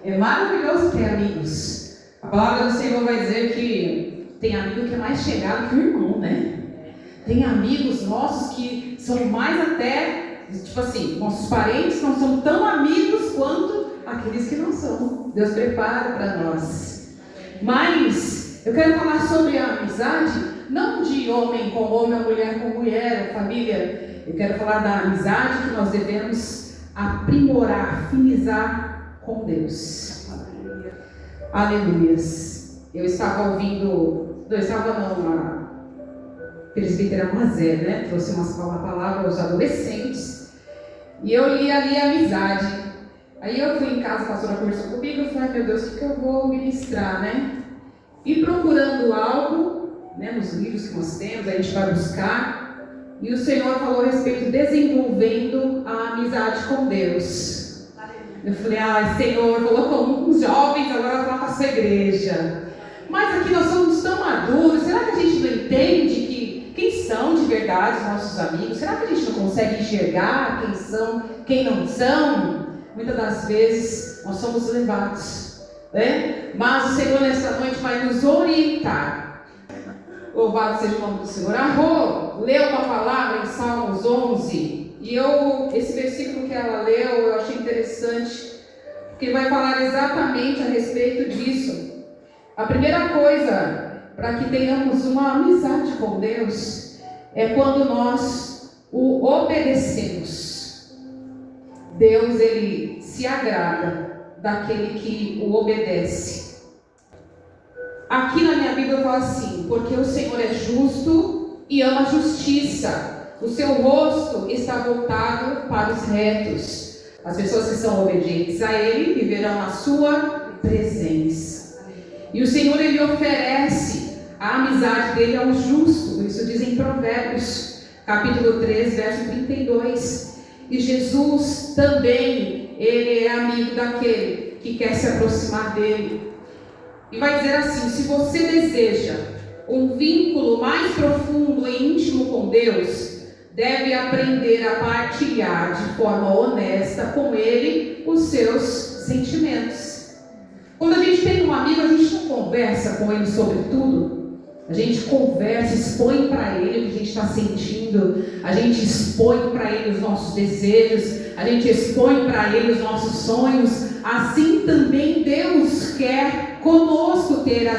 É maravilhoso ter amigos. A palavra do Senhor vai dizer que tem amigo que é mais chegado que o irmão, né? Tem amigos nossos que são mais até, tipo assim, nossos parentes não são tão amigos quanto aqueles que não são. Deus prepara para nós. Mas eu quero falar sobre a amizade, não de homem com homem, mulher com mulher, família. Eu quero falar da amizade que nós devemos aprimorar, afinizar com Deus. Aleluias. Eu estava ouvindo, a presbítera Mazé, né? Trouxe uma palavra aos adolescentes. E eu li ali a amizade. Aí eu fui em casa, a pastora conversou comigo, eu falei, meu Deus, o que eu vou ministrar, né? E procurando algo, né, nos livros que nós temos, a gente vai buscar. E o Senhor falou a respeito de desenvolvendo a amizade com Deus. Eu falei, Senhor, falou com os jovens, agora vai falar com a sua igreja. Mas aqui nós somos tão maduros, será que a gente não entende quem são de verdade os nossos amigos? Será que a gente não consegue enxergar quem são, quem não são? Muitas das vezes nós somos levados, né? Mas o Senhor nessa noite vai nos orientar. Louvado seja o nome do Senhor. A Rô leu uma palavra em Salmos 11, e esse versículo que ela leu, eu achei interessante, porque vai falar exatamente a respeito disso. A primeira coisa para que tenhamos uma amizade com Deus é quando nós o obedecemos. Deus, ele se agrada daquele que o obedece. Aqui na minha Bíblia eu falo assim, porque o Senhor é justo e ama a justiça. O seu rosto está voltado para os retos. As pessoas que são obedientes a Ele viverão na sua presença. E o Senhor, Ele oferece a amizade dele ao justo. Isso diz em Provérbios, capítulo 3, verso 32. E Jesus também, Ele é amigo daquele que quer se aproximar dele. E vai dizer assim, se você deseja um vínculo mais profundo e íntimo com Deus, deve aprender a partilhar de forma honesta com Ele os seus sentimentos. Quando a gente tem um amigo, a gente não conversa com ele sobre tudo. A gente conversa, expõe para ele o que a gente está sentindo. A gente expõe para ele os nossos desejos. A gente expõe para ele os nossos sonhos. Assim também Deus quer conosco ter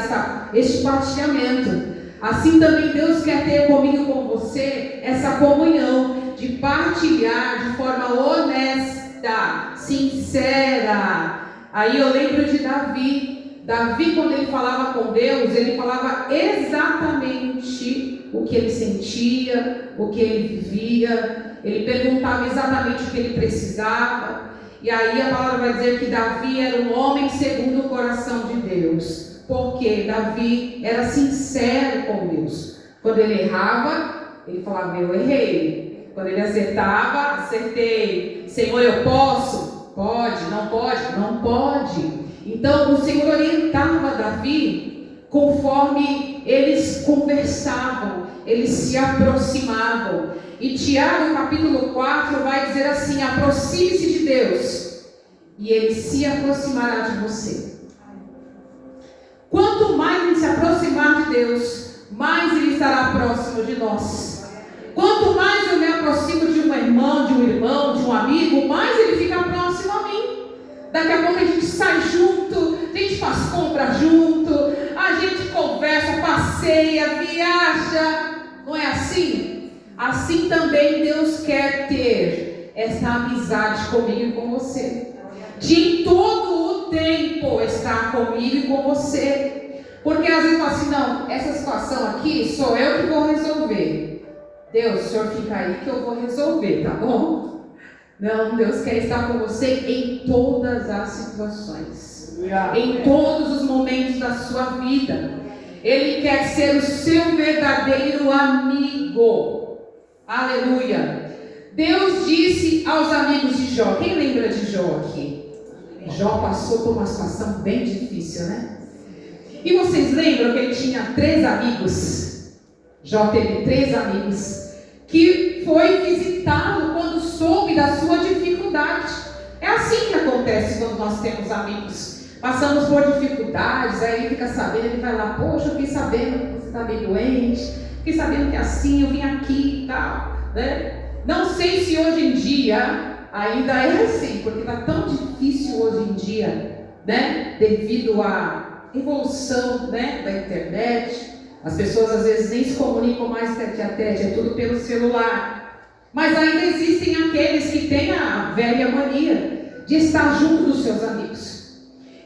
este partilhamento. Assim também Deus quer ter comigo e com você essa comunhão de partilhar de forma honesta, sincera. Aí eu lembro de Davi. Davi, quando ele falava com Deus, ele falava exatamente o que ele sentia, o que ele vivia. Ele perguntava exatamente o que ele precisava. E aí a palavra vai dizer que Davi era um homem segundo o coração de Deus. Porque Davi era sincero com Deus. Quando ele errava, ele falava, eu errei. Quando ele acertava, acertei. Senhor, eu posso? Pode. Não pode? Não pode. Então o Senhor orientava Davi conforme eles conversavam, eles se aproximavam. E Tiago capítulo 4 vai dizer assim, aproxime-se de Deus e Ele se aproximará de você. Quanto mais a gente se aproximar de Deus, mais Ele estará próximo de nós. Quanto mais eu me aproximo de um irmão, de um amigo, mais ele fica próximo a mim. Daqui a pouco a gente sai junto, a gente faz compra junto, a gente conversa, passeia, viaja. Não é assim? Assim também Deus quer ter essa amizade comigo e com você. De todo o tempo estar comigo e com você. Porque às vezes fala assim, não, essa situação aqui sou eu que vou resolver. Deus, o Senhor fica aí que eu vou resolver, tá bom? Não, Deus quer estar com você em todas as situações, em todos os momentos da sua vida. Ele quer ser o seu verdadeiro amigo. Aleluia. Deus disse aos amigos de Jó. Quem lembra de Jó aqui? Jó passou por uma situação bem difícil, né? E vocês lembram que ele tinha 3 amigos? Jó teve 3 amigos que foi visitá-lo quando soube da sua dificuldade. É assim que acontece quando nós temos amigos. Passamos por dificuldades, aí ele fica sabendo, ele vai lá, poxa, eu fiquei sabendo que você está bem doente, fiquei sabendo que é assim, eu vim aqui e tal, né? Não sei se hoje em dia ainda é assim, porque está tão difícil hoje em dia, né? Devido à evolução, né, da internet. As pessoas às vezes nem se comunicam mais tete a tete, é tudo pelo celular. Mas ainda existem aqueles que têm a velha mania de estar junto dos seus amigos.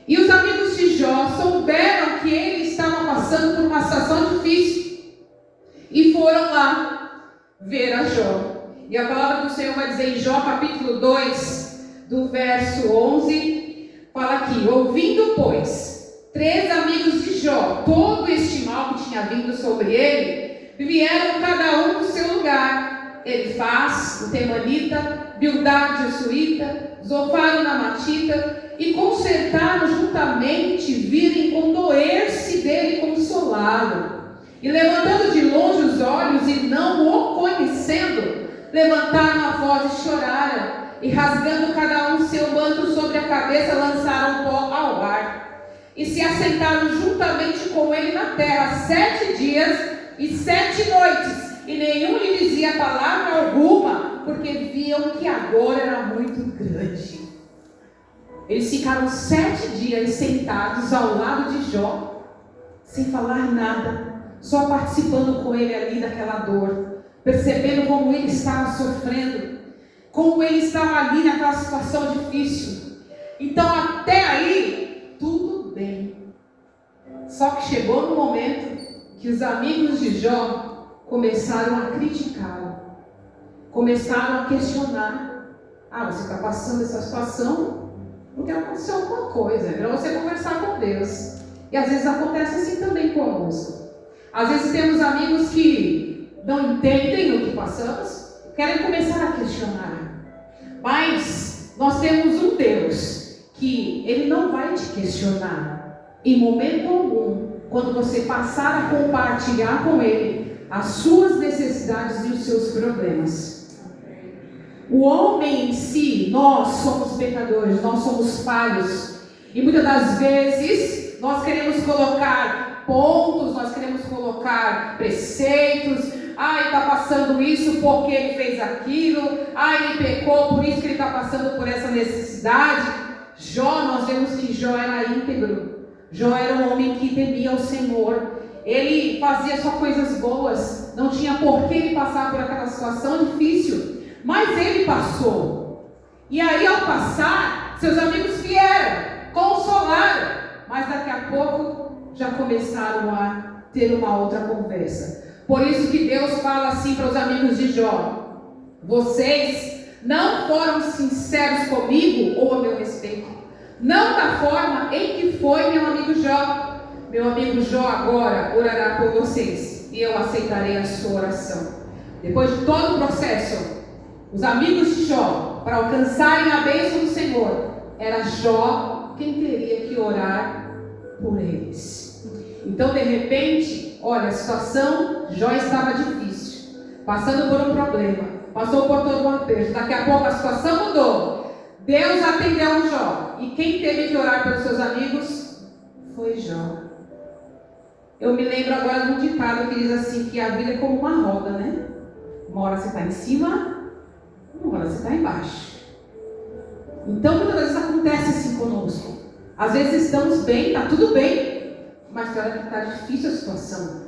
E os amigos de Jó souberam que ele estava passando por uma situação difícil e foram lá ver a Jó. E a palavra do Senhor vai dizer em Jó capítulo 2, do verso 11, fala aqui: ouvindo, pois, 3 amigos de Jó todo este mal que tinha vindo sobre ele, vieram cada um do seu lugar. Elifaz, o temanita, Bildade, o suíta, Zofar, o namatita, e concertaram juntamente virem condoer-se dele e consolá-lo. E levantando de longe os olhos e não o conhecendo, levantaram a voz e choraram, e rasgando cada um seu manto sobre a cabeça, lançaram pó ao ar. E se assentaram juntamente com ele na terra 7 dias e 7 noites, e nenhum lhe dizia palavra alguma, porque viam que a dor era muito grande. Eles ficaram 7 dias sentados ao lado de Jó, sem falar nada, só participando com ele ali daquela dor, percebendo como ele estava sofrendo, como ele estava ali naquela situação difícil. Então até aí, tudo bem. Só que chegou no momento que os amigos de Jó começaram a criticá-lo, começaram a questionar: ah, você está passando essa situação porque aconteceu alguma coisa, é para você conversar com Deus. E às vezes acontece assim também conosco. Às vezes temos amigos que não entendem o que passamos, querem começar a questionar. Mas nós temos um Deus que Ele não vai te questionar em momento algum, quando você passar a compartilhar com Ele as suas necessidades e os seus problemas. O homem em si, nós somos pecadores, nós somos falhos, e muitas das vezes nós queremos colocar pontos, nós queremos colocar preceitos. Ah, ele está passando isso porque ele fez aquilo. Ah, ele pecou, por isso que ele está passando por essa necessidade. Jó, nós vemos que Jó era íntegro. Jó era um homem que temia o Senhor. Ele fazia só coisas boas, não tinha por que ele passar por aquela situação difícil. Mas ele passou. E aí, ao passar, seus amigos vieram, consolaram. Mas daqui a pouco já começaram a ter uma outra conversa. Por isso que Deus fala assim para os amigos de Jó: vocês não foram sinceros comigo ou a meu respeito, não da forma em que foi meu amigo Jó. Meu amigo Jó agora orará por vocês, e eu aceitarei a sua oração. Depois de todo o processo, os amigos de Jó, para alcançarem a bênção do Senhor, era Jó quem teria que orar por eles. Então, de repente, olha, a situação, Jó estava difícil, passando por um problema, passou por todo um aperto. Daqui a pouco a situação mudou. Deus atendeu Jó, e quem teve que orar pelos seus amigos foi Jó. Eu me lembro agora de um ditado que diz assim, que a vida é como uma roda, né? Uma hora você está em cima, uma hora você está embaixo. Então muitas vezes acontece assim conosco. Às vezes estamos bem, está tudo bem, mas tem hora que está difícil a situação.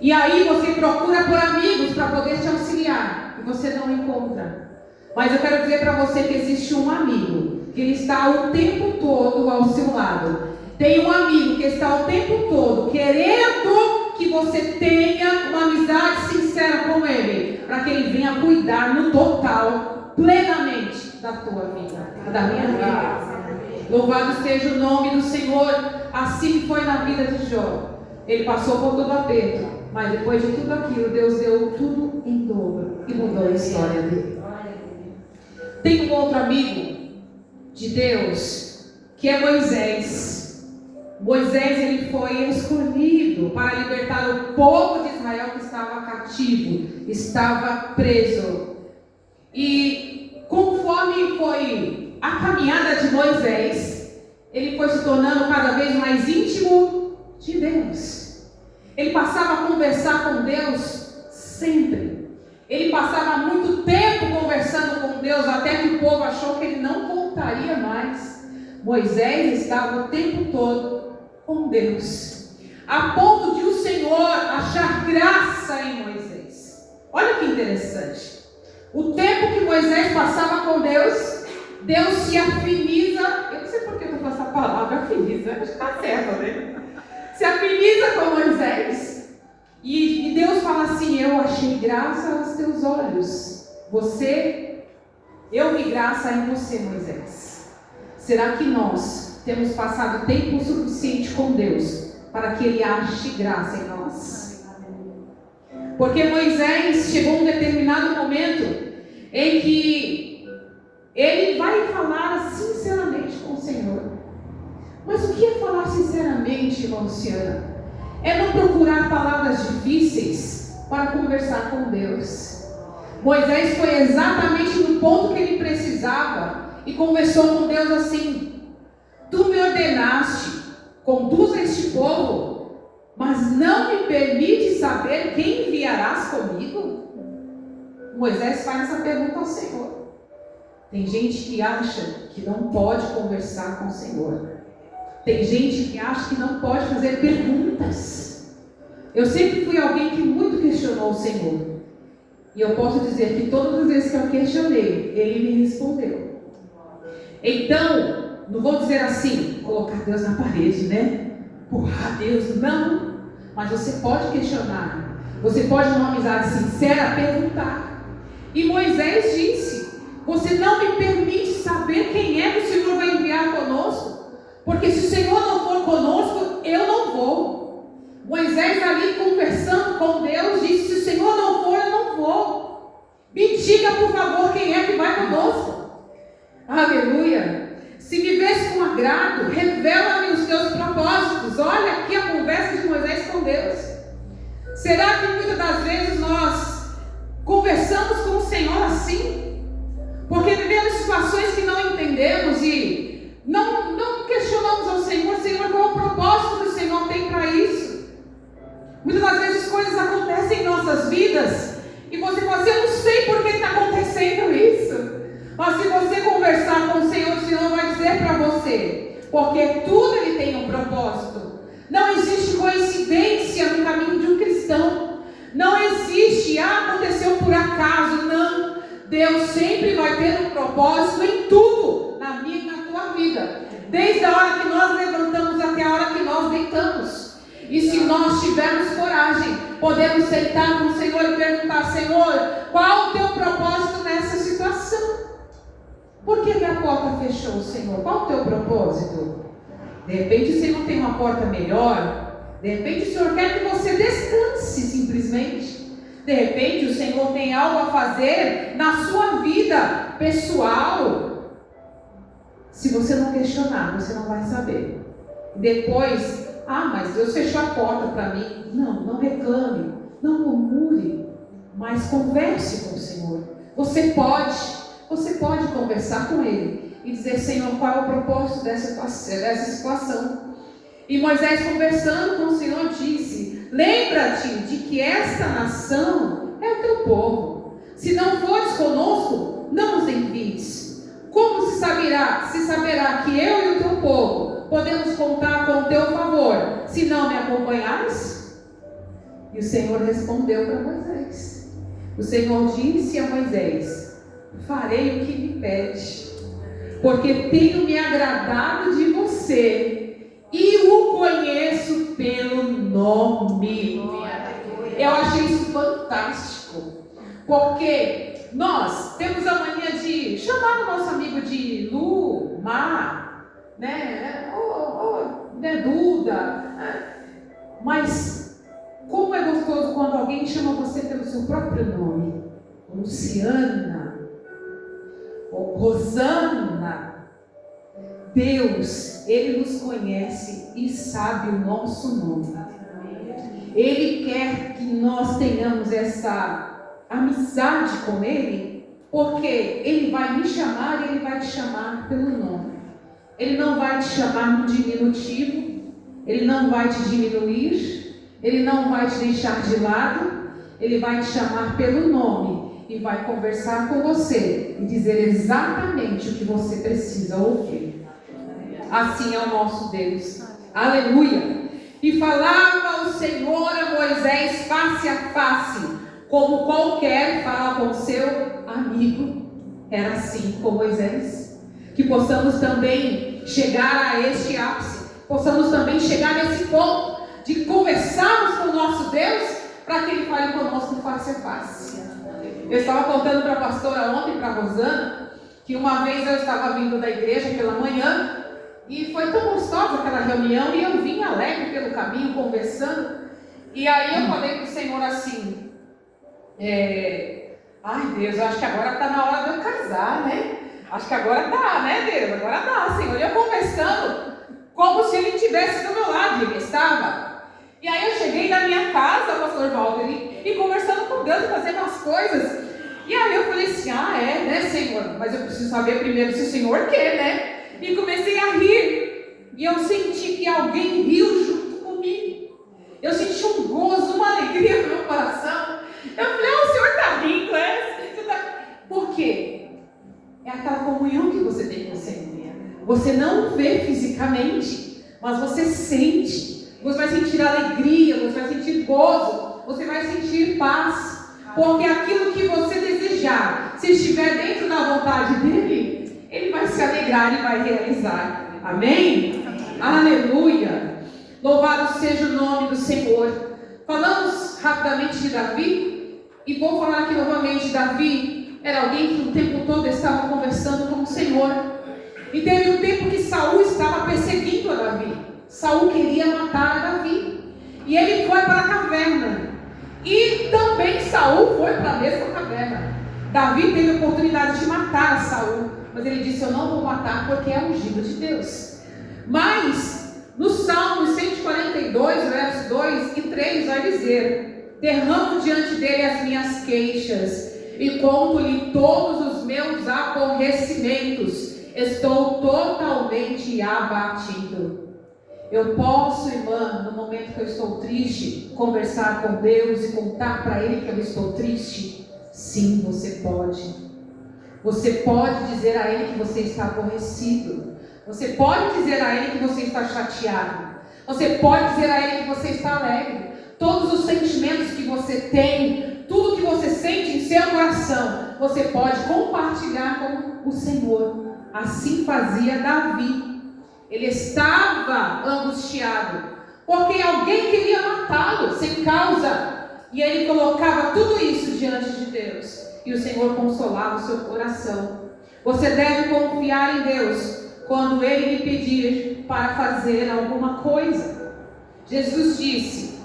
E aí você procura por amigos para poder te auxiliar, e você não encontra. Mas eu quero dizer para você que existe um amigo, que ele está o tempo todo ao seu lado. Tem um amigo que está o tempo todo querendo que você tenha uma amizade sincera com ele, para que ele venha cuidar no total, plenamente da tua vida, da minha vida. Louvado seja o nome do Senhor. Assim foi na vida de Jó. Ele passou por todo aperto, mas depois de tudo aquilo, Deus deu tudo em dobro e mudou a história dele. Tem um outro amigo de Deus, que é Moisés. Moisés, ele foi escolhido para libertar o povo de Israel que estava cativo, estava preso. E conforme foi a caminhada de Moisés, ele foi se tornando cada vez mais íntimo de Deus. Ele passava a conversar com Deus sempre. Ele passava muito tempo conversando com Deus, até que o povo achou que ele não voltaria mais. Moisés estava o tempo todo com Deus, a ponto de o Senhor achar graça em Moisés. Olha que interessante. O tempo que Moisés passava com Deus, Deus se afiniza. Eu não sei por que eu estou com essa palavra, afiniza, acho que está certo, né? Se afiniza com Moisés. E Deus fala assim: eu achei graça aos teus olhos. Eu vi graça em você, Moisés. Será que nós temos passado tempo suficiente com Deus para que Ele ache graça em nós? Porque Moisés chegou a um determinado momento em que ele vai falar sinceramente com o Senhor. Mas o que é falar sinceramente, irmã Luciana? É não procurar palavras difíceis para conversar com Deus. Moisés foi exatamente no ponto que ele precisava e conversou com Deus assim: tu me ordenaste, conduza este povo, mas não me permite saber quem enviarás comigo? Moisés faz essa pergunta ao Senhor. Tem gente que acha que não pode conversar com o Senhor. Tem gente que acha que não pode fazer perguntas. Eu sempre fui alguém que muito questionou o Senhor. E eu posso dizer que todas as vezes que eu questionei, Ele me respondeu. Então, não vou dizer assim, colocar Deus na parede, né? Empurrar Deus, não. Mas você pode questionar. Você pode, numa amizade sincera, perguntar. E Moisés disse: você não me permite saber quem é que o Senhor vai enviar conosco? Porque se o Senhor não for conosco, eu não vou. Moisés ali conversando com Deus disse: se o Senhor não for, eu não vou. Me diga, por favor, quem é que vai conosco. Aleluia. Se me vês com agrado, revela-me os teus propósitos. Olha aqui a conversa de Moisés com Deus. Será que muitas das vezes nós conversamos com o Senhor assim? Porque vivemos situações que não entendemos e não questionamos ao Senhor: Senhor, qual é o propósito que o Senhor tem para isso? Muitas das vezes coisas acontecem em nossas vidas e você fala assim: eu não sei por que está acontecendo isso. Mas se você conversar com o Senhor vai dizer para você, porque tudo Ele tem um propósito. Não existe coincidência no caminho de um cristão. Não existe, aconteceu por acaso, não. Deus sempre vai ter um propósito em tudo, na minha e na tua vida. Desde a hora que nós levantamos até a hora que nós deitamos. E se nós tivermos coragem, podemos sentar com o Senhor e perguntar: Senhor, qual o teu propósito nessa situação? Por que a porta fechou, Senhor? Qual o teu propósito? De repente o Senhor tem uma porta melhor. De repente o Senhor quer que você descanse simplesmente. De repente o Senhor tem algo a fazer na sua vida pessoal. Se você não questionar, você não vai saber. Depois, mas Deus fechou a porta para mim. Não reclame, não murmure, mas converse com o Senhor. Você pode conversar com Ele e dizer: Senhor, qual é o propósito dessa situação? E Moisés, conversando com o Senhor, disse: lembra-te de que esta nação é o teu povo. Se não fores conosco, não os envies. Como se saberá que eu e o teu povo podemos contar com o teu favor, se não me acompanhares? E o Senhor respondeu para Moisés. O Senhor disse a Moisés: farei o que me pede, porque tenho me agradado de você e o conheço pelo nome. Eu achei isso fantástico, porque nós temos a mania de chamar o nosso amigo de Lu, Má, né, Duda, mas como é gostoso quando alguém chama você pelo seu próprio nome: Luciana, ou Rosana. Deus, Ele nos conhece e sabe o nosso nome. Ele quer que nós tenhamos essa amizade com Ele Porque Ele vai me chamar e Ele vai te chamar pelo nome. Ele não vai te chamar no diminutivo, Ele não vai te diminuir, Ele não vai te deixar de lado, Ele vai te chamar pelo nome e vai conversar com você e dizer exatamente o que você precisa ouvir. Assim é o nosso Deus. Aleluia! E falava o Senhor a Moisés face a face, como qualquer fala com seu amigo. Era assim com Moisés. Que possamos também chegar a este ápice, possamos também chegar nesse ponto de conversarmos com o nosso Deus, para que Ele fale conosco face a face. Eu estava contando para a pastora ontem, para a Rosana, que uma vez eu estava vindo da igreja pela manhã, e foi tão gostosa aquela reunião, e eu vim alegre pelo caminho, conversando, e aí eu falei para o Senhor assim, ai Deus, eu acho que agora está na hora de eu casar, né? Acho que agora tá, né Deus? Agora tá, Senhor. Eu conversando como se Ele estivesse do meu lado, Ele estava. E aí eu cheguei na minha casa, pastor Walter, e conversando com Deus, fazendo as coisas. E aí eu falei assim, né Senhor? Mas eu preciso saber primeiro se o Senhor quer, né? E comecei a rir. E eu senti que alguém riu junto comigo. Eu senti um gozo, uma alegria no meu coração. Eu falei, o Senhor está rindo, Por quê? É aquela comunhão que você tem com o Senhor. Você não vê fisicamente, mas você sente. Você vai sentir alegria, você vai sentir gozo, você vai sentir paz. Porque aquilo que você desejar, se estiver dentro da vontade dEle, Ele vai se alegrar e vai realizar. Amém? Aleluia! Louvado seja o nome do Senhor. Falamos rapidamente de Davi, e vou falar aqui novamente. Davi era alguém que o tempo todo estava conversando com o Senhor. E teve um tempo que Saul estava perseguindo a Davi. Saul queria matar a Davi. E ele foi para a caverna. E também Saul foi para a mesma caverna. Davi teve a oportunidade de matar a Saul. Mas ele disse, eu não vou matar porque é ungido de Deus. Mas no Salmo 142, versos 2 e 3 vai dizer, derramo diante dele as minhas queixas e conto-lhe todos os meus aborrecimentos. Estou totalmente abatido. Eu posso, irmã, no momento que eu estou triste, conversar com Deus e contar para Ele que eu estou triste? Sim, você pode. Você pode dizer a Ele que você está aborrecido. Você pode dizer a Ele que você está chateado. Você pode dizer a Ele que você está alegre. Todos os sentimentos que você tem, tudo que você sente em seu coração, você pode compartilhar com o Senhor. Assim fazia Davi. Ele estava angustiado, porque alguém queria matá-lo sem causa. E ele colocava tudo isso diante de Deus. E o Senhor consolava o seu coração. Você deve confiar em Deus quando Ele lhe pedir para fazer alguma coisa. Jesus disse,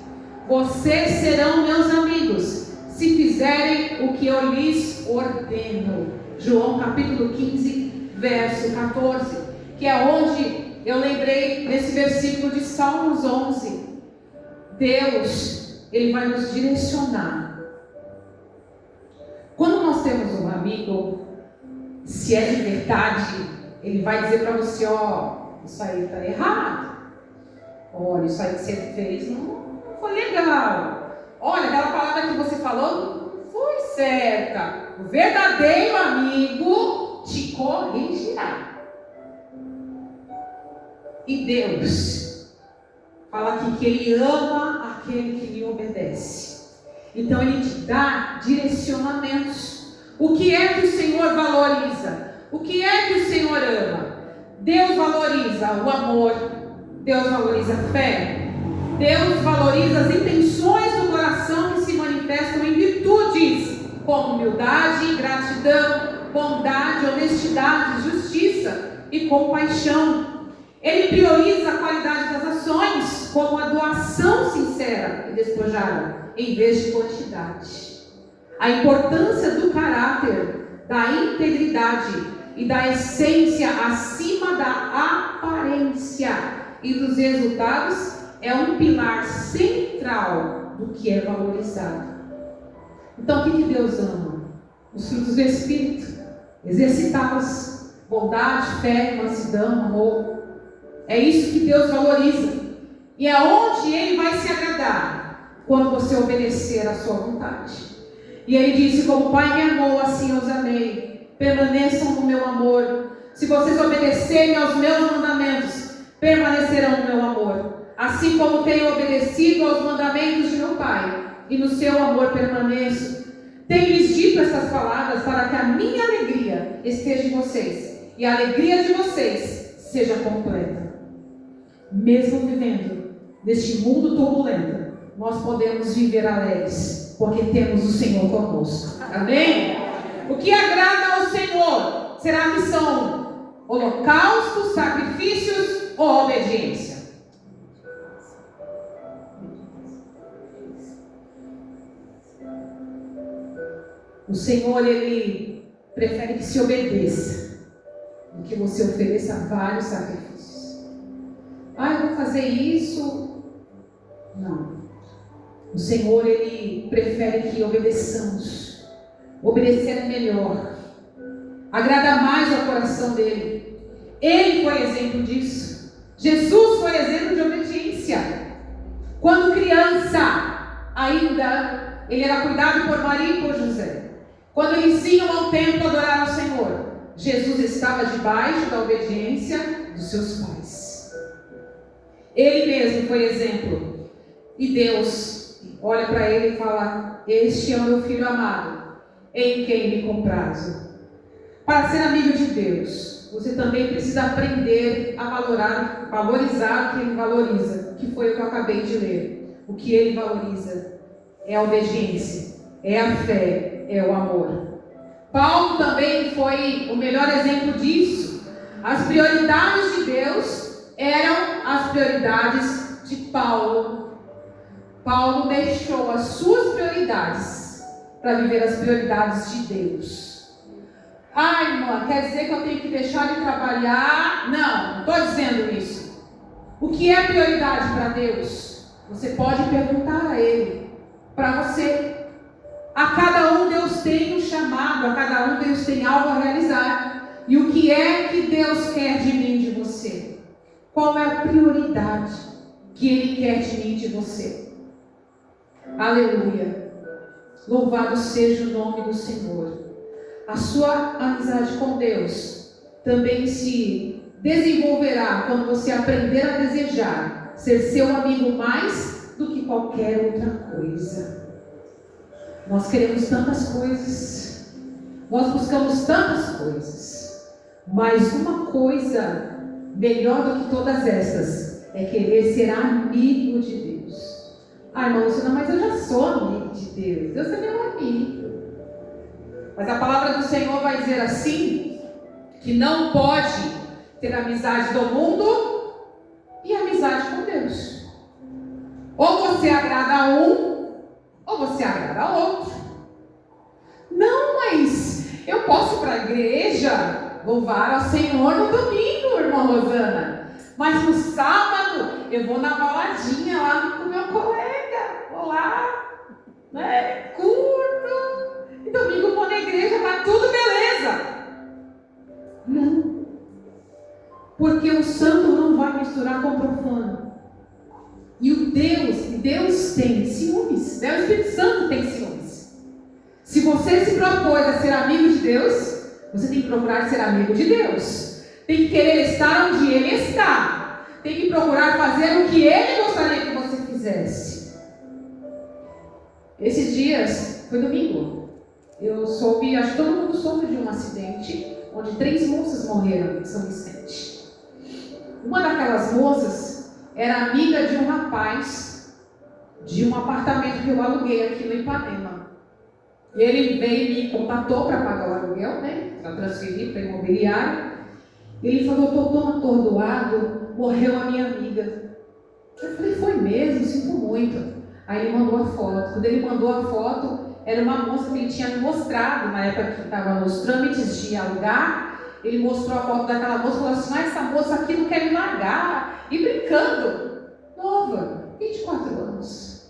vocês serão meus amigos se fizerem o que eu lhes ordeno. João capítulo 15, verso 14, que é onde eu lembrei nesse versículo de Salmos 11. Deus, Ele vai nos direcionar. Quando nós temos um amigo, se é de verdade, ele vai dizer para você, isso aí está errado. Olha, isso aí que você fez não foi legal. Olha, aquela palavra que você falou não foi certa. O verdadeiro amigo te corrigirá. E Deus fala aqui que Ele ama aquele que lhe obedece. Então Ele te dá direcionamentos. O que é que o Senhor valoriza? O que é que o Senhor ama? Deus valoriza o amor. Deus valoriza a fé. Deus valoriza as intenções do coração que se manifestam em virtudes, como humildade, gratidão, bondade, honestidade, justiça e compaixão. Ele prioriza a qualidade das ações, como a doação sincera e despojada, em vez de quantidade. A importância do caráter, da integridade e da essência acima da aparência e dos resultados é um pilar central do que é valorizado. Então, o que Deus ama? os frutos do Espírito, exercitá-los, bondade, fé, mansidão, amor. É isso que Deus valoriza. E é onde Ele vai se agradar, quando você obedecer à sua vontade. E Ele disse: como o Pai me amou, assim eu os amei. Permaneçam no meu amor. Se vocês obedecerem aos meus mandamentos, permanecerão no meu amor. Assim como tenho obedecido aos mandamentos de meu Pai, e no seu amor permaneço. Tenho-lhes dito estas palavras para que a minha alegria esteja em vocês, e a alegria de vocês seja completa. Mesmo vivendo neste mundo turbulento, nós podemos viver alegres, porque temos o Senhor conosco. Amém? O que agrada ao Senhor será que são holocaustos, sacrifícios ou obediência? O Senhor, Ele prefere que se obedeça do que você ofereça vários sacrifícios. Eu vou fazer isso. Não. O Senhor, Ele prefere que obedeçamos. Obedecer é melhor. Agrada mais ao coração dEle. Ele foi exemplo disso. Jesus foi exemplo de obediência. Quando criança, ainda, Ele era cuidado por Maria e por José. Quando eles iam ao templo adorar ao Senhor, Jesus estava debaixo da obediência dos seus pais. Ele mesmo foi exemplo. E Deus olha para ele e fala: este é o meu filho amado, em quem me comprazo. Para ser amigo de Deus, você também precisa aprender a valorizar o que Ele valoriza, que foi o que eu acabei de ler. O que Ele valoriza é a obediência, é a fé, é o amor. Paulo também foi o melhor exemplo disso. As prioridades de Deus eram as prioridades de Paulo. Paulo deixou as suas prioridades para viver as prioridades de Deus. Irmã, quer dizer que eu tenho que deixar de trabalhar? Não estou dizendo isso. O que é prioridade para Deus? Você pode perguntar a Ele, para você. A cada um Deus tem um chamado, a cada um Deus tem algo a realizar. E o que é que Deus quer de mim e de você? Qual é a prioridade que Ele quer de mim e de você? Aleluia! Louvado seja o nome do Senhor. A sua amizade com Deus também se desenvolverá quando você aprender a desejar ser seu amigo mais do que qualquer outra coisa. Nós queremos tantas coisas, nós buscamos tantas coisas, mas uma coisa melhor do que todas essas é querer ser amigo de Deus. Irmão Luciana, mas eu já sou amigo de Deus, Deus é meu amigo. Mas a palavra do Senhor vai dizer assim, que não pode ter amizade do mundo e amizade com Deus. Ou você agrada a um, ou você agrada a outro. Não, mas eu posso ir para a igreja louvar ao Senhor no domingo, irmã Rosana. Mas no sábado eu vou na baladinha lá com o meu colega. Vou lá, curto. E domingo vou na igreja, tá tudo beleza. Não. Porque o santo não vai misturar com o profano. E Deus tem ciúmes. O Espírito Santo tem ciúmes. Se você se propôs a ser amigo de Deus, você tem que procurar ser amigo de Deus. Tem que querer estar onde Ele está. Tem que procurar fazer o que Ele gostaria que você fizesse. Esses dias, foi domingo, eu soube, acho que todo mundo soube de um acidente onde 3 moças morreram em São Vicente. Uma daquelas moças era amiga de um rapaz de um apartamento que eu aluguei aqui no Ipanema. Ele veio e me contatou para pagar o aluguel, para transferir para imobiliário. Ele falou: estou tão atordoado, morreu a minha amiga. Eu falei: foi mesmo? Sinto muito. Aí ele mandou a foto. Quando ele mandou a foto, era uma moça que ele tinha me mostrado, na época que estava nos trâmites de alugar. Ele mostrou a foto daquela moça e falou assim: essa moça aqui não quer me largar. E brincando, nova, 24 anos.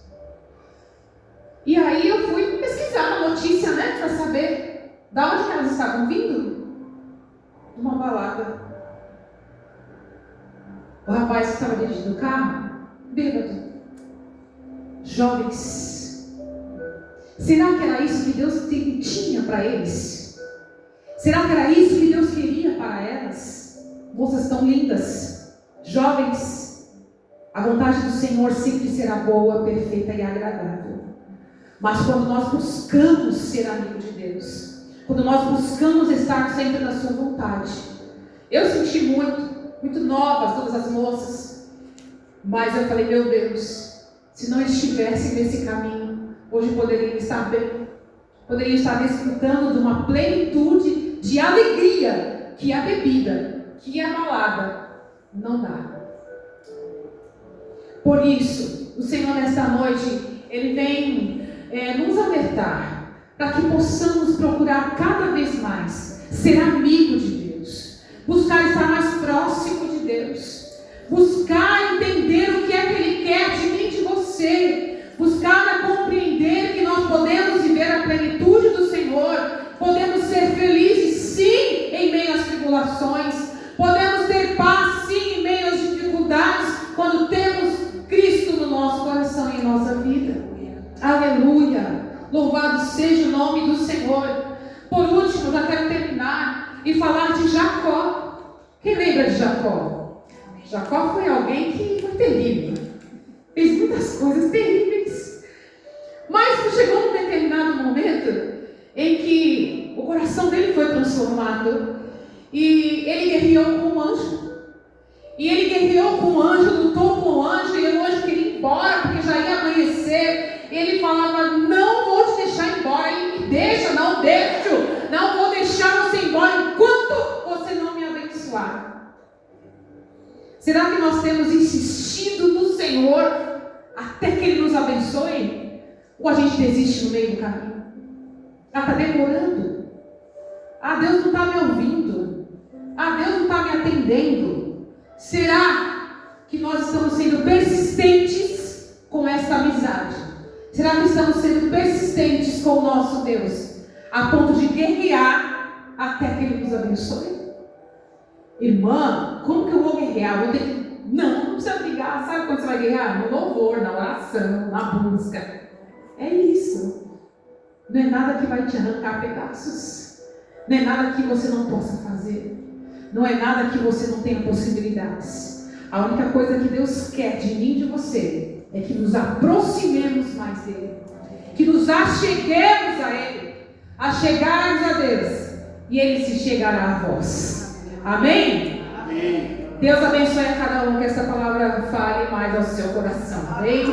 E aí eu fui pesquisar a notícia, para saber. Da onde que elas estavam vindo? De uma balada. O rapaz que estava dirigindo o carro, bêbado. Jovens. Será que era isso que Deus tinha para eles? Será que era isso que Deus queria para elas? Moças tão lindas, jovens. A vontade do Senhor sempre será boa, perfeita e agradável. Mas quando nós buscamos ser amigo de Deus, quando nós buscamos estar sempre na sua vontade, eu senti muito novas todas as moças, mas eu falei, meu Deus, se não estivessem nesse caminho, hoje poderiam estar bem, poderiam estar desfrutando de uma plenitude de alegria que a bebida, que a balada não dá. Por isso, o Senhor nesta noite, Ele vem nos alertar para que possamos procurar cada vez mais ser amigo de Deus, buscar estar mais próximo de Deus, buscar entender o que é que Ele quer de mim e de você, buscar compreender que nós podemos viver a plenitude do Senhor, podemos ser felizes sim em meio às tribulações, podemos ter paz sim em meio às dificuldades, quando temos Cristo no nosso coração e em nossa vida. Aleluia! Louvado seja o nome do Senhor. Por último, eu já quero terminar e falar de Jacó. Quem lembra de Jacó? Jacó foi alguém que foi terrível, fez muitas coisas terríveis, mas chegou um determinado momento em que o coração dele foi transformado e ele guerreou com um anjo. E ele guerreou com o anjo, lutou com o anjo, e o anjo queria ir embora, porque já ia amanhecer. Ele falava, não vou te deixar embora. Ele me deixa, não deixo. Não vou deixar você embora enquanto você não me abençoar. Será que nós temos insistido no Senhor até que Ele nos abençoe? Ou a gente desiste no meio do caminho? Está demorando. Deus não está me ouvindo. Deus não está me atendendo. Será que nós estamos sendo persistentes com esta amizade? Será que estamos sendo persistentes com o nosso Deus, a ponto de guerrear até que Ele nos abençoe? Irmã, como que eu vou guerrear? Vou ter que... Não precisa brigar. Sabe quando você vai guerrear? No louvor, na oração, na busca. É isso. Não é nada que vai te arrancar pedaços. Não é nada que você não possa fazer. Não é nada que você não tenha possibilidades. A única coisa que Deus quer de mim e de você é que nos aproximemos mais dEle, que nos acheguemos a Ele, achegarmos a Deus, e Ele se chegará a vós. Amém? Amém. Deus abençoe a cada um, que essa palavra fale mais ao seu coração. Amém?